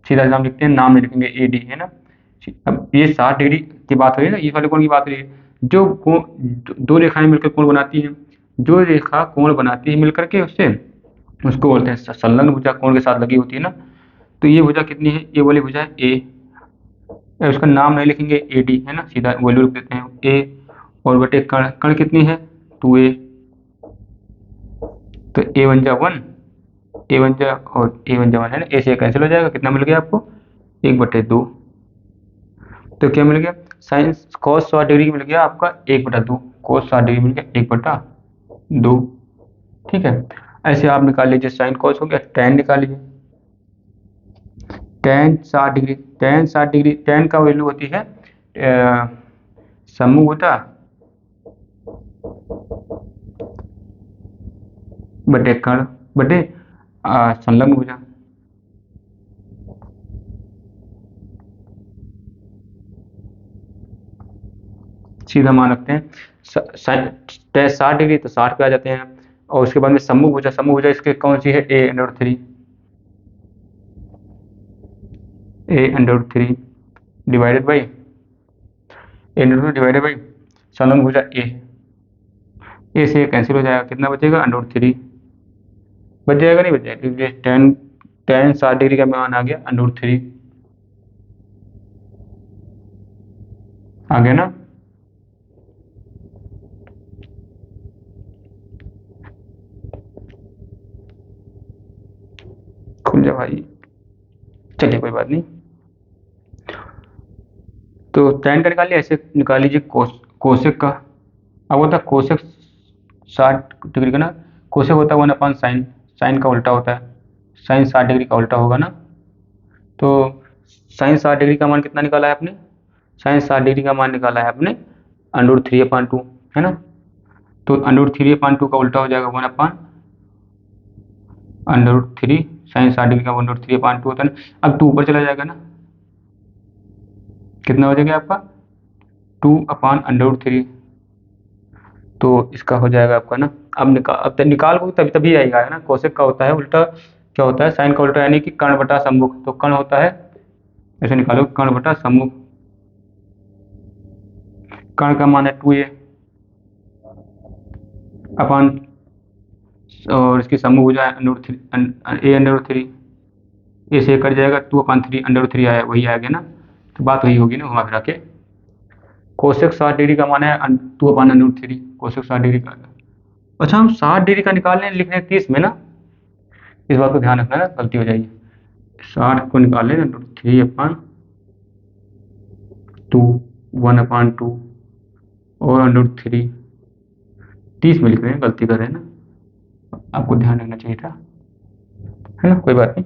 सीधा नाम लिखते हैं, नाम नहीं लिखेंगे, ए डी है ना। अब ये 60 डिग्री की बात हो रही है ना, इस वाले कोण की बात हो रही है। जो दो रेखाएं मिलकर कोण बनाती हैं, जो रेखा कोण बनाती है मिलकर के उससे, उसको बोलते हैं संलग्न भुजा, कोण के साथ लगी होती है ना। तो ये भुजा कितनी है, ये वाली भुजा है ए, उसका नाम नहीं लिखेंगे, ए डी है ना, सीधा वैल्यू लिख देते हैं ए, और बटे कर्ण, कर्ण कितनी है 2a, तो ए बन जा 1, ए बन जा और ए बन जा 1 है ना, ए से कैंसिल हो जाएगा, कितना मिल गया आपको 1/2। तो क्या मिल गया, साइन कॉस 60 डिग्री मिल गया आपका 1/2, कोस 60 डिग्री मिल गया 1/2। ठीक है, ऐसे आप निकाल लीजिए, साइन कॉस हो गया, टैन निकाल लीजिए, tan 60 degree, tan 60 degree, tan का वैल्यू होती है सम्मुख भुजा बटे कर्ण बटे संलग्न भुजा। सीधा मान रखते हैं, 60 डिग्री तो 60 पे आ जाते हैं, और उसके बाद में सम्मुख भुजा, सम्मुख भुजा इसके कौन सी है, a√3, a√3 divided by divided by संलग्न भुजा ए से कैंसिल हो जाएगा, कितना बचेगा √3 बच जाएगा, नहीं बच जाएगा, क्योंकि टेन 60 डिग्री का मान आ गया √3 आ गया ना। खुल जा भाई, चलिए कोई बात नहीं। तो tan का निकाल लिया, ऐसे निकाल लीजिए कोसेक का। अब होता है कोसेक 60 डिग्री का ना, कोसेक होता है 1/sin, साइन का उल्टा होता है, साइन 60 डिग्री का उल्टा होगा ना। तो साइन 60 डिग्री का मान कितना निकाला है आपने, साइन 60 डिग्री का मान निकाला है आपने √3/2 है ना। तो √3/2 का उल्टा हो जाएगा 1/√3, साइन 60 डिग्री का 1/3/2 होता है ना। अब 2 ऊपर चला जाएगा ना, कितना हो जाएगा आपका 2/√3, तो इसका हो जाएगा आपका ना। अब निकाल को तभी आएगा ना, कोसेक का होता है उल्टा, क्या होता है साइन का उल्टा, यानी कि कर्ण बटा सम्मुख, तो कर्ण होता है, ऐसे निकालो कर्ण बटा सम्मुख, कर्ण का मान है 2a अपान, और इसकी सम्मुख हो जाए a√3, ए से कट जाएगा 2/3 आया, वही आ गया ना। तो बात वही होगी ना, घुमा फिरा के। कोसेक 60 डिग्री का मान है 2/√3, कोसेक 60 डिग्री का। अच्छा, हम 60 डिग्री का निकाल लें, लिख रहे हैं 30 में ना, इस बात को ध्यान रखना ना, गलती हो जाएगी। 60 को निकाल लें 3/2 1/2 और √3, 30 में लिख रहे हैं, गलती कर रहे हैं ना, आपको ध्यान रखना चाहिए था, है ना, कोई बात नहीं।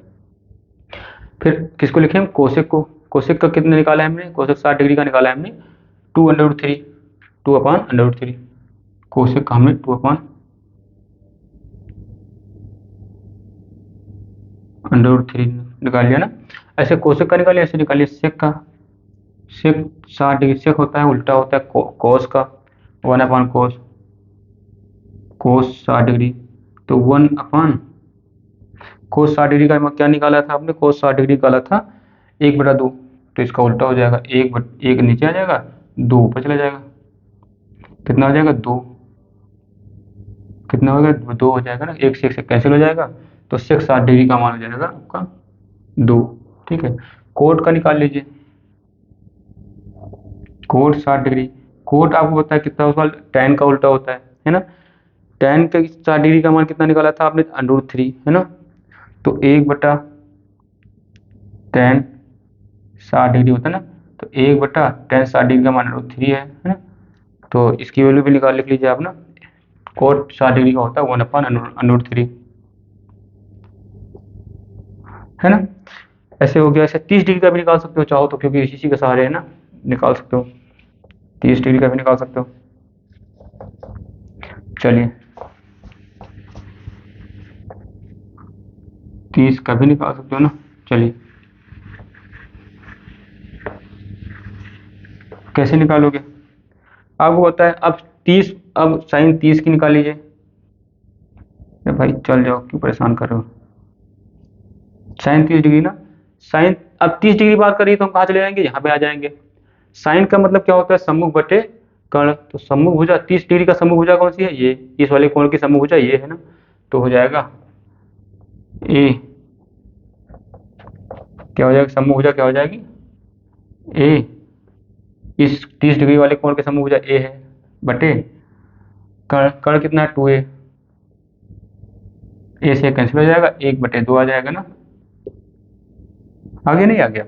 फिर किसको लिखे हम, कोसेक को। कोसेक का कितना निकाला है हमने, कोसेक 60 डिग्री का निकाला है हमने 2/3, 2/√3, कोसेक का हमने 2/√3 निकाल लिया ना। ऐसे कोसेक का निकालिए, ऐसे निकालिए सेक का। सेक 60 डिग्री, सेक होता है उल्टा होता है कोस का, 1/cos, कोस 60 डिग्री, तो 1/cos 60 डिग्री का क्या निकाला था आपने, कोस 60 डिग्री निकाला था 1/2, तो इसका उल्टा हो जाएगा, एक नीचे आ जाएगा, 2 ऊपर चला जाएगा, कितना हो जाएगा 2, कितना हो जाएगा 2 हो जाएगा ना, एक से कैंसिल हो जाएगा, तो सेक 60 डिग्री का मान हो जाएगा आपका 2। ठीक है, कोट का निकाल लीजिए, कोट 60 डिग्री, कोट आपको पता है कितना, उस टैन का उल्टा होता है ना। टैन का 60 डिग्री का मान कितना निकाला था आपने √3 है ना, तो 1/tan 60 डिग्री होता है ना, तो 1/tan 60 डिग्री का मान √3 है ना। तो इसकी वैल्यू भी लिख लीजिए आप ना, कोट 60 डिग्री का होता है 1/√3 है ना। ऐसे हो गया। ऐसे 30 डिग्री का भी निकाल सकते हो चाहो तो, क्योंकि इसी के सहारे है ना, निकाल सकते हो, 30 डिग्री का भी निकाल सकते हो। चलिए 30 का भी निकाल सकते हो ना। चलिए कैसे निकालोगे, आपको होता है अब 30, अब साइन 30 की निकाल लीजिए। अरे भाई चल जाओ, क्यों परेशान कर रहे हो। साइन 30 डिग्री ना, साइन अब 30 डिग्री बात करिए तो हम कहाँ चले जाएंगे, यहाँ पे आ जाएंगे। साइन का मतलब क्या होता है, सम्मुख बटे कर्ण। तो सम्मुख भुजा 30 डिग्री का सम्मुख भुजा कौन सी है, ये इस वाले कोण की सम्मुख भुजा ये है ना। तो हो जाएगा ए, क्या हो जाएगा सम्मुख भुजा, क्या हो जाएगी ए, इस 30 डिग्री वाले कोण के सम्मुख भुजा ए है, बटे कर्ण, कर्ण कितना है 2a, ए से कैंसिल हो जाएगा, 1/2 आ जाएगा ना। आगे नहीं आ गया,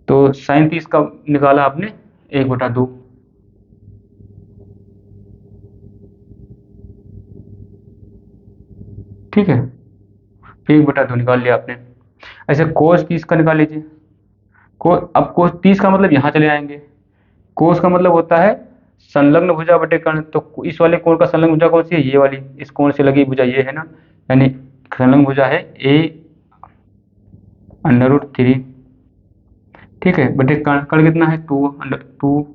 तो साइन 30 का निकाला आपने 1/2, ठीक है, 1/2 निकाल लिया आपने। ऐसे कोस 30 का निकाल लीजिए। अब कोस 30 का मतलब यहाँ चले आएंगे। कोस का मतलब होता है संलग्न भुजा बटे कर्ण। तो इस वाले कोण का संलग्न भुजा कौन सी है, ये वाली, इस कोण से लगी भुजा ये है ना, यानी संलग्न भुजा है a√3, ठीक है, बटे कर्ण, कर्ण कितना है 2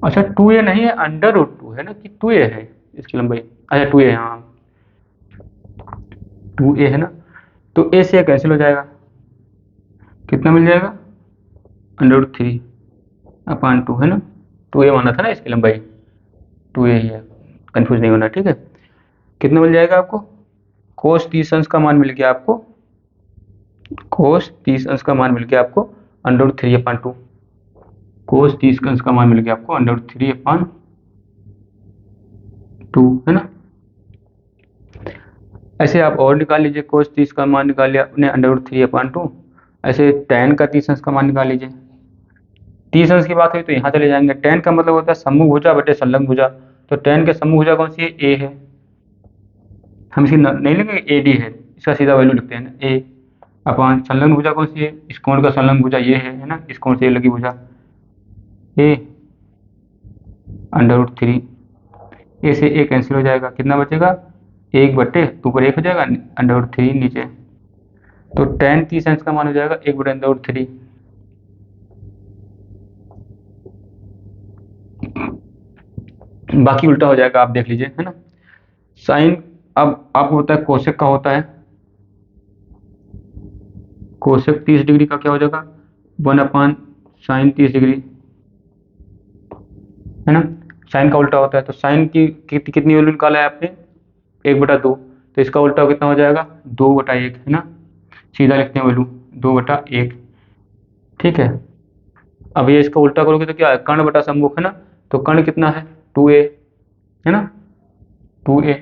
अच्छा 2a नहीं है, √2 है ना, कि 2a है इसकी लंबाई, अच्छा 2a, हाँ 2a है ना। तो a से कैंसिल हो जाएगा, कितना मिल जाएगा √3/2 है ना। 2a माना था ना इसकी लंबाई, 2a ही है, कंफ्यूज नहीं होना, ठीक है। कितना मिल जाएगा आपको, कोस 30 अंश का मान मिल गया आपको, कोस 30 अंश का मान मिल गया आपको √3/2, कोस 30 अंश का मान मिल गया आपको √3/2 है ना। ऐसे आप और निकाल लीजिए, कोस 30 का मान निकाल लिया आपने √3/2। ऐसे tan का 30 अंश का मान निकाल लीजिए। 30 अंश की बात हुई तो यहाँ चले जाएंगे। tan का मतलब होता है सम्मुख भुजा बटे संलग्न भुजा। तो tan के सम्मुख भुजा कौन सी है, a है, हम इसकी नहीं लेंगे, AD है, इसका सीधा वैल्यू लिखते हैं ना, a अपान संलग्न भुजा कौन सी है, इस कोण का संलग्न भुजा ये है ना, इस कोण से ये लगी भुजा a√3, ए से ए कैंसिल हो जाएगा, कितना बचेगा 1/2 पर 1 हो जाएगा, √3 नीचे। तो tan 30 अंश का मान हो जाएगा 1/√3। बाकी उल्टा हो जाएगा, आप देख लीजिए, है ना। साइन अब आपको होता है कोसेक का होता है, कोसेक 30 डिग्री का क्या हो जाएगा 1/sin 30 डिग्री, है ना। साइन का उल्टा होता है, तो साइन की कितनी वैल्यू निकाला है आपने 1/2, तो इसका उल्टा कितना हो जाएगा 2/1, है ना। सीधा लिखते हैं वैल्यू 2/1, ठीक है। अब ये इसका उल्टा करोगे तो क्या है, कर्ण बटा सम्मुख है ना। तो कर्ण कितना है 2a, है ना, 2a,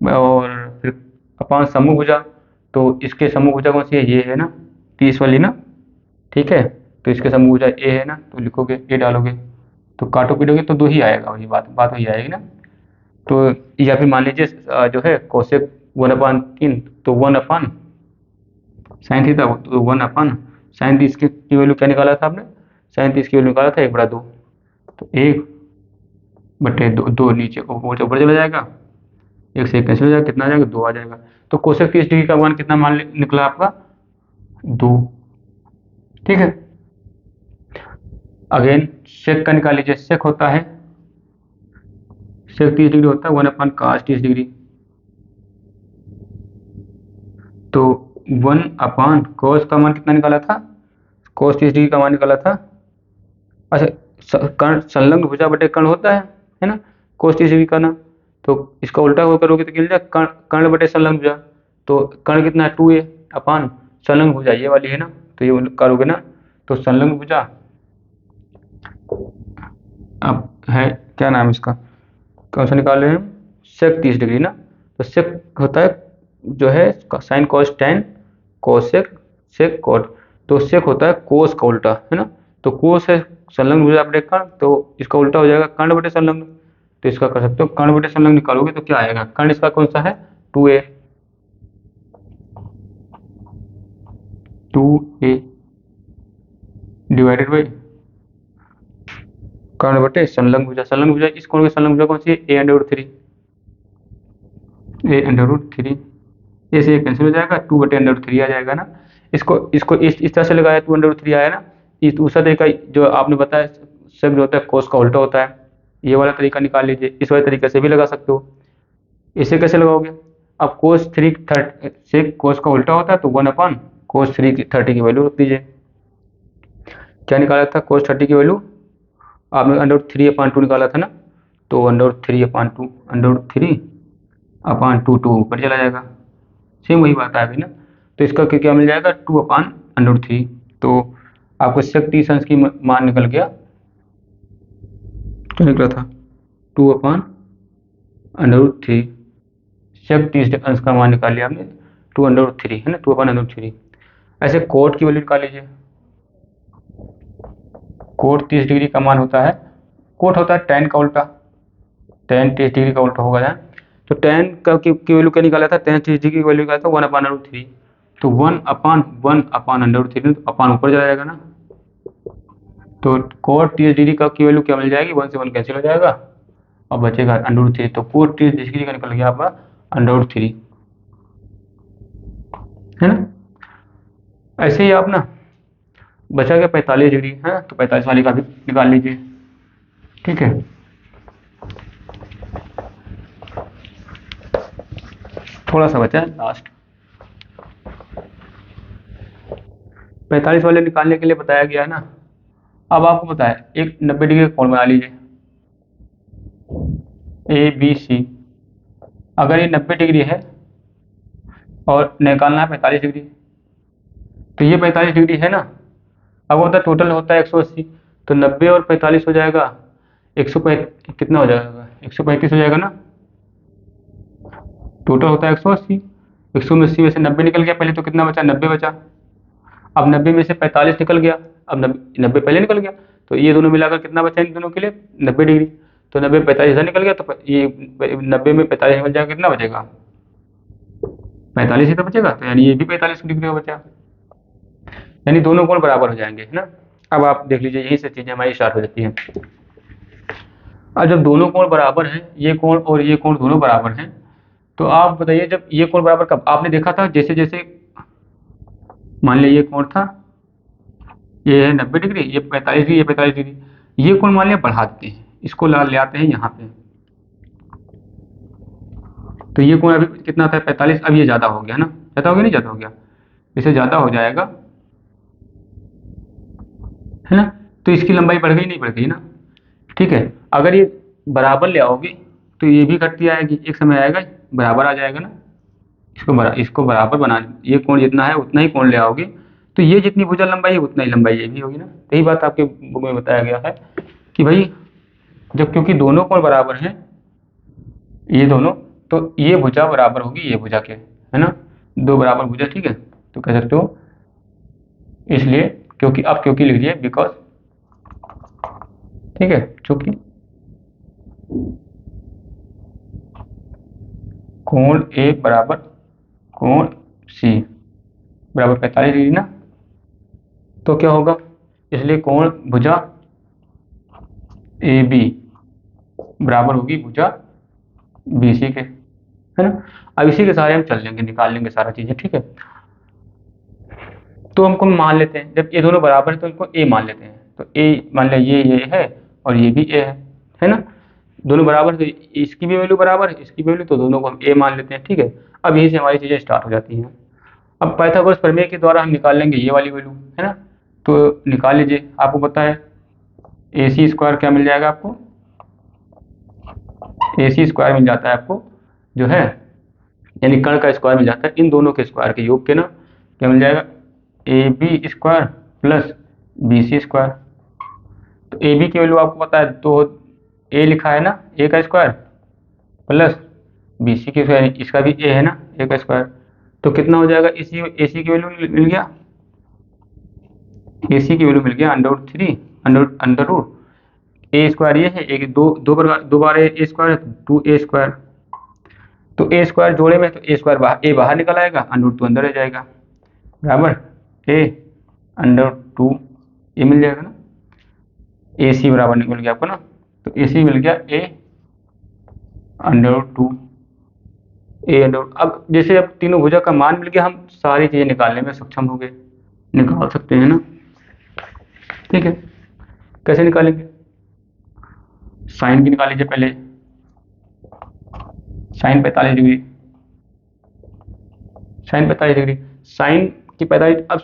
और फिर अपान सम्मुख भुजा, तो इसके सम्मुख भुजा कौन सी है, ये है ना, 30 वाली ना, ठीक है। तो इसके सम्मुख भुजा a है ना, तो लिखोगे a डालोगे, तो काटो पीटोगे तो 2 ही आएगा, वही बात बात वही आएगी ना। तो या फिर मान लीजिए जो है कोसेक 1/3, तो 1/sin थीटा, तो 1/sin 30 की वैल्यू क्या निकाला था आपने, sin 30 की वैल्यू निकाला था 1/2। तो 1/2, 2 नीचे ऊपर चला जाएगा, 1 से 1 कैंसिल हो जाएगा, कितना आ जाएगा 2 आ जाएगा। तो कोसेक 30 डिग्री का मान कितना मान निकला आपका 2, ठीक है। अगेन सेक का निकाल लीजिए, सेक होता है, सेक 30 डिग्री होता है 1/cos 30 डिग्री। तो 1/cos का मान कितना निकाला था, cos 30 डिग्री का मान निकाला था, अच्छा कर्ण संलग्न भुजा बटे कर्ण होता है ना, cos 30 डिग्री का ना। तो इसका उल्टा हुआ करोगे तो क्या मिल जाएगा, कर्ण बटे संलग्न भुजा। तो कर्ण कितना है 2a अपान संलग्न भुजा ये वाली है ना, तो ये करोगे ना, तो संलग्न भुजा अब है, क्या नाम है इसका, कौन सा निकाल रहे हैं हम, सेक 30 डिग्री ना। तो सेक होता है जो है sine cos tan cosec sec cot. तो सेक होता है कोस का उल्टा, है ना। तो कोस है संलग्न भुजा बटे कर्ण, तो इसका उल्टा हो जाएगा कर्ण बटे संलग्न। तो इसका कर सकते हो, कर्ण बटे संलग्न निकालोगे तो क्या आएगा, कर्ण इसका कौन सा है 2a, 2a डिवाइडेड बाई कर्ण बटे संलग्न भुजा। संलग्न भुजा इस कोण की संलग्न भुजा कौन सी है, a√3, a√3 ए से कैंसिल हो जाएगा, 2/√3 आ जाएगा ना। इसको इसको इस तरह से लगाया, 2/√3 आया ना। इस दूसरा तरीका जो आपने बताया सब जो होता है कोस का उल्टा होता है, ये वाला तरीका निकाल लीजिए। इस वाले तरीके से भी लगा सकते हो। इसे कैसे लगाओगे? अब cos 3 से कोस का उल्टा होता है तो 1/cos 3 30 की वैल्यू रख दीजिए। क्या निकाला था cos 30 की वैल्यू? आपने √3/2 निकाला था ना, तो √3/2 ऊपर चला जाएगा। सेम वही बात आ गई ना। तो इसका क्या मिल जाएगा? 2/√3। तो आपको sec 30 अंश की मान निकल गया। क्या निकला था? 2/√3। sec 30 अंश का मान निकाल लिया आपने, 2/√3 है ना, 2/√3। ऐसे कोट की वैल्यू निकाल लीजिए। कोट 30 डिग्री का मान होता है, कोट होता है tan का उल्टा, tan 30 डिग्री का उल्टा होगा ना। तो tan का की वैल्यू क्या निकाला था? tan 30 डिग्री की वैल्यू निकाला था 1/√3। तो 1/1/√3, तो अपान ऊपर चला जाएगा ना। तो कोट 30 डिग्री का की वैल्यू क्या मिल जाएगी? 1 से 1 कैंसिल हो जाएगा और बचेगा √3। तो कोट 30 डिग्री का निकल गया आपका √3, है ना। ऐसे ही आप ना बचा गया 45 डिग्री है, तो 45 वाली का भी निकाल लीजिए। ठीक है, थोड़ा सा बचा है लास्ट। 45 वाले निकालने के लिए बताया गया है ना। अब आपको पता है एक 90 डिग्री का कोण बना लीजिए, ABC। अगर ये 90 डिग्री है और निकालना है 45 डिग्री, तो ये 45 डिग्री है ना। अब होता है टोटल होता है 180, तो 90 और 45 हो जाएगा 135, कितना हो जाएगा? 135 हो जाएगा ना। टोटल होता है 180, 180 में से 90 निकल गया पहले, तो कितना बचा? 90 बचा। अब 90 में से 45 निकल गया, अब 90 पहले निकल गया, तो ये दोनों मिलाकर कितना बचा इन दोनों के लिए? 90 डिग्री। तो 90 45 इधर निकल गया, तो ये 90 में 45 निकल जाएगा, कितना बचेगा? 45 ही तो बचेगा। तो यानी ये भी 45 डिग्री का बचा, यानी दोनों कोण बराबर हो जाएंगे, है ना। अब आप देख लीजिए, यही से चीजें हमारी स्टार्ट हो जाती हैं। अब जब दोनों कोण बराबर हैं, ये कोण और ये कोण दोनों बराबर हैं, तो आप बताइए जब ये कोण बराबर, कब आपने देखा था? जैसे जैसे मान लिया ये कोण था, ये है 90 डिग्री, ये 45 डिग्री, ये 45 डिग्री, ये कोण मान लिया बढ़ा देते हैं, इसको ले आते हैं यहाँ पे। तो ये कोण अभी कितना था? 45। अब ये ज्यादा हो गया ना, ज्यादा हो गया नहीं, ज्यादा हो गया, इसे ज्यादा हो जाएगा, है ना। तो इसकी लंबाई बढ़ गई नहीं, बढ़ गई ना। ठीक है, अगर ये बराबर ले आओगे तो ये भी घटती आएगी, एक समय आएगा बराबर आ जाएगा ना। इसको बराबर बना, ये कोण जितना है उतना ही कोण ले आओगे, तो ये जितनी भुजा लंबाई है उतना ही लंबाई ये भी होगी ना। यही बात आपके बुक में बताया गया है कि भाई जब क्योंकि दोनों कोण बराबर हैं, ये दोनों, तो ये भुजा बराबर होगी ये भुजा के, है ना। दो बराबर भुजा, ठीक है, तो कह सकते हो इसलिए, क्योंकि अब क्योंकि लिख दिए बिकॉज, ठीक है, चूंकि कोण ए बराबर कोण सी बराबर 45 डिग्री ना, तो क्या होगा? इसलिए कोण भुजा ए बी बराबर होगी भुजा बी सी के, है ना। अब इसी के सारे हम चल लेंगे, निकाल लेंगे सारा चीजें, ठीक है। तो हमको मान लेते हैं जब ये दोनों बराबर है तो इनको ए मान लेते हैं। तो ए मान लिया ये है और ये भी ए है ना। दोनों बराबर, तो इसकी भी वैल्यू बराबर है, इसकी वैल्यू, तो दोनों को हम ए मान लेते हैं, ठीक है। अब यहीं से हमारी चीजें स्टार्ट हो जाती हैं। अब पाइथागोरस प्रमेय के द्वारा हम निकाल लेंगे ये वाली वैल्यू, है ना। तो निकाल लीजिए, आपको पता है AC² क्या मिल जाएगा आपको? AC² मिल जाता है आपको, जो है यानी कण का स्क्वायर मिल जाता है, इन दोनों के स्क्वायर के योग के ना क्या मिल जाएगा? AB² plus BC²। तो AB की वैल्यू आपको पता है, तो A लिखा है ना, A का स्क्वायर प्लस BC की स्क्वायर, इसका भी A है ना, A का स्क्वायर। तो कितना हो जाएगा? AC AC की वैल्यू मिल गया, AC की वैल्यू मिल गया √3 अंडर रूट A² ये है, एक दो बार A² है तो 2A²। तो A² जोड़े में, तो A² बाहर निकल आएगा, √2 अंदर रह जाएगा, बराबर A√2 ये मिल जाएगा ना। AC बराबर मिल गया आपको ना, तो AC मिल गया A√2 ए अंडर रूट। अब जैसे अब तीनों भुजा का मान मिल गया, हम सारी चीज़ें निकालने में सक्षम हो गए, निकाल सकते हैं ना। ठीक है, कैसे निकालेंगे? साइन की निकाल लीजिए पहले, sine 45 degree, sine 45 degree, sine की 45, अब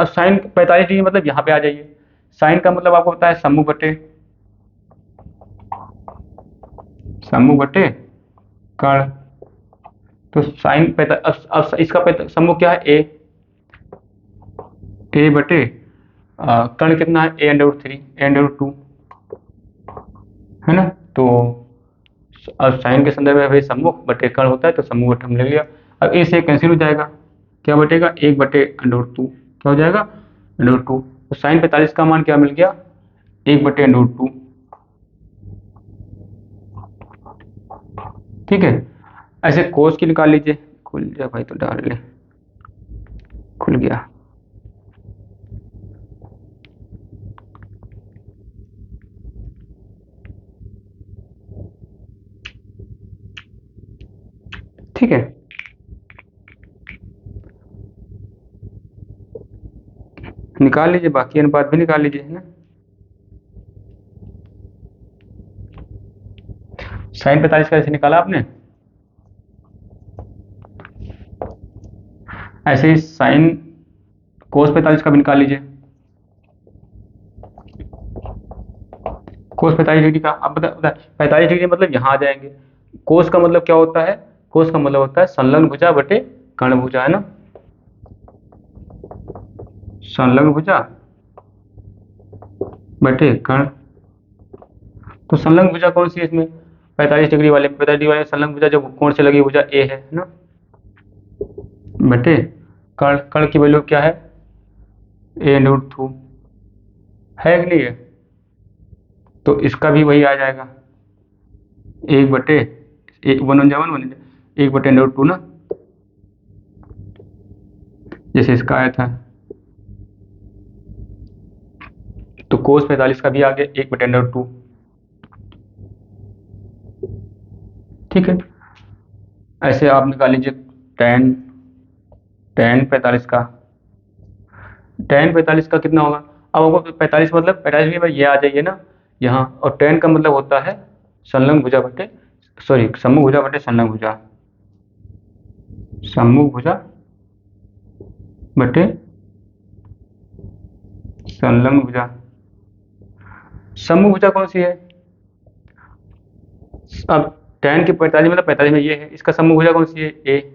साइन 45 डिग्री मतलब यहाँ पे आ जाइए। साइन का मतलब आपको पता है सम्मुख बटे, सम्मुख बटे कर्ण। तो साइन अब इसका सम्मुख क्या है? ए बटे कर्ण कितना है? a under root 3, a under root 2, है ना। तो अब साइन के संदर्भ में भाई सम्मुख बटे कर्ण होता है, तो सम्मुख बटे हमने ले लिया। अब ए से कैंसिल हो जाएगा, क्या बटेगा? 1/√2, क्या हो जाएगा? Under root 2। तो साइन 45 का मान क्या मिल गया? 1/√2। ठीक है, ऐसे कोस की निकाल लीजिए। खुल जा भाई तो डाल ले, खुल गया। ठीक है, निकाल लीजिए, बाकी अनुपात भी निकाल लीजिए, है ना। साइन 45 का ऐसे निकाला आपने, ऐसे ही साइन कोस 45 का भी निकाल लीजिए। कोस 45 डिग्री का, अब बता 45 डिग्री मतलब यहाँ आ जाएंगे। कोस का मतलब क्या होता है? कोस का मतलब होता है संलग्न भुजा बटे कर्ण भुजा, है ना। संलग्न भुजा बटे कर्ण। तो संलग्न भुजा कौन सी है इसमें? 45 डिग्री वाले संलग्न भुजा जो कोण से लगी भुजा ए है ना, बटे कर्ण। कर्ण की वैल्यू क्या है? a√2 है कि नहीं है? तो इसका भी वही आ जाएगा, 1/1 ना, जैसे इसका आया था। तो कोस 45 का भी आ गया 1/√2। ठीक है, ऐसे आप निकाल लीजिए टेन, टेन 45 का, टेन 45 का कितना होगा? अब आपको 45 मतलब 45 में ये आ जाइए ना यहाँ, और टेन का मतलब होता है संलग्न भुजा बटे, सॉरी सम्मुख भुजा बटे संलग्न भुजा, सम्मुख भुजा बटे संलग्न भुजा। सम्मुख भुजा कौन सी है? अब टेन की 45 मतलब 45 में ये है, इसका सम्मुख भुजा कौन सी है? ए,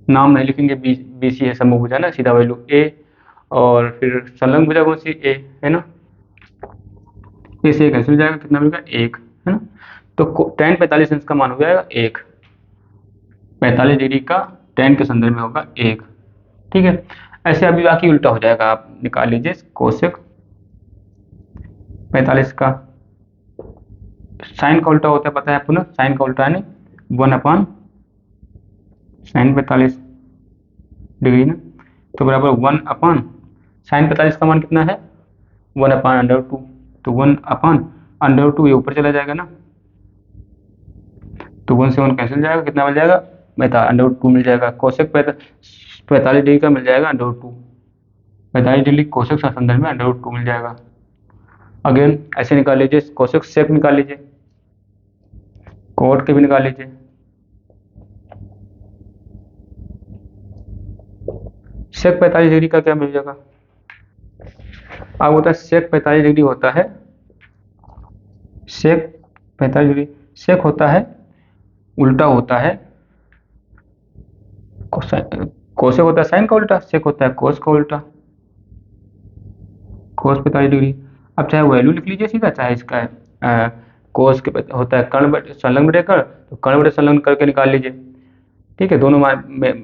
नाम नहीं लिखेंगे, बी सी है सम्मुख भुजा ना, सीधा वैल्यू ए। और फिर संलग्न भुजा कौन सी? ए, है ना। ए से कैंसिल हो जाएगा, कितना मिलेगा? एक, है ना। तो टेन 45 अंश का मान हो जाएगा एक, 45 डिग्री का टेन के संदर्भ में होगा एक। ठीक है, ऐसे अभी बाकी उल्टा हो जाएगा, आप निकाल लीजिए कोसेक 45 का। साइन का उल्टा होता है पता है आपको ना, साइन का उल्टा है नहीं 1/साइन 45 डिग्री ना, तो बराबर 1/, साइन 45 का मान कितना है? 1/√2। तो 1/√2 ये ऊपर चला जाएगा ना, तो 1 से 1 कैंसिल जाएगा, कितना मिल जाएगा? अंडर रूट 2 मिल जाएगा। कोसेक 45 डिग्री का मिल जाएगा अंडर रूट 2, 45 डिग्री कोसेक का संदर्भ में अंडर रूट 2 मिल जाएगा। अगेन ऐसे निकाल लीजिए, कोसेक सेक निकाल लीजिए, कोट के भी निकाल लीजिए। सेक 45 डिग्री का क्या मिल जाएगा? अब होता है सेक 45 डिग्री होता है, सेक 45 डिग्री, सेक होता है उल्टा होता है, कोसेक होता है साइन का उल्टा, सेक होता है कोस का उल्टा, कोस 45 डिग्री। अब चाहे वैल्यू लिख लीजिए सीधा, चाहे इसका है कोस के होता है कर्ण बटे संलग्न बटे कर्ण, तो कर्ण बटे संलग्न करके निकाल लीजिए। ठीक है, दोनों में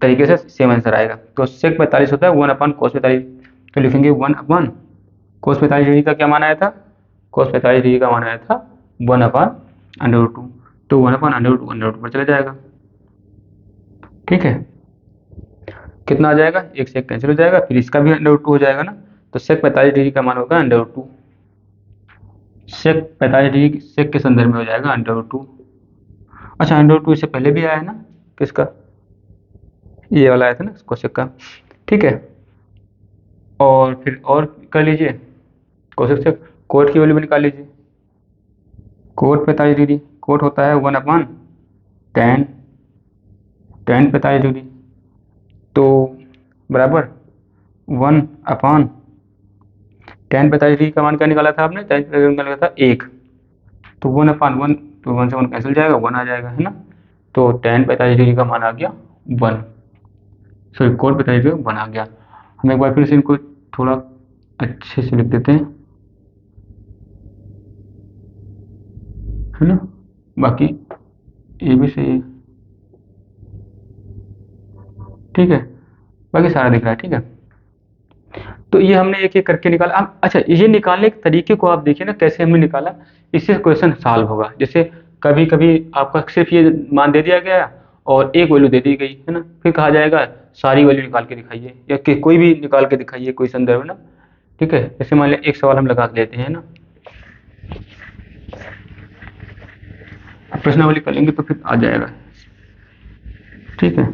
तरीके से सेम आंसर आएगा। तो सेक 45 होता है 1/cos 45, तो लिखेंगे 1/cos 45 डिग्री का क्या मान आया था? cos 45 डिग्री का मान आया था 1/√2, तो 1/√2 अंडर रूट पर चला जाएगा। ठीक है, कितना आ जाएगा? एक से एक कैंसिल हो जाएगा, फिर इसका भी अंडर रूट 2 हो जाएगा ना, तो सेक 45 डिग्री का मान होगा अंडर रूट 2, सेक 45 डिग्री सेक के संदर्भ में हो जाएगा अंडर रूट 2। अच्छा, अंडर 2 इससे पहले भी आया है ना, किसका, ये वाला आया था ना कोशेक का। ठीक है, और फिर और कर लीजिए, कोशेक से कोट की वैल्यू भी निकाल लीजिए। कोट 45 डिग्री, कोट होता है 1/10, 45 डिग्री, तो बराबर 1/10 45 डिग्री का मान क्या निकाला था आपने, 10 निकाला था 1, तो 1/1, तो 1 से 1 कैंसिल जाएगा, 1 आ जाएगा, है ना। तो 10 45 डिग्री का मान आ गया 1, सॉरी कोट 45 डिग्री का 1 आ गया। हम एक बार फिर से इनको थोड़ा अच्छे से लिख देते हैं, है ना, बाकी ये भी सही है, ठीक है, बाकी सारा दिख रहा है, ठीक है। तो ये हमने एक एक करके निकाला। अब अच्छा, ये निकालने के तरीके को आप देखिए ना, कैसे हमने निकाला, इससे क्वेश्चन सॉल्व होगा। जैसे कभी कभी आपका सिर्फ ये मान दे दिया गया और एक वैल्यू दे दी गई, है ना, फिर कहा जाएगा सारी वैल्यू निकाल के दिखाइए, या कोई भी निकाल के दिखाइए कोई संदर्भ, है ना। ठीक है, जैसे मान लिया एक सवाल हम लगा के लेते हैं ना, प्रश्नावली कर लेंगे तो फिर आ जाएगा, ठीक है।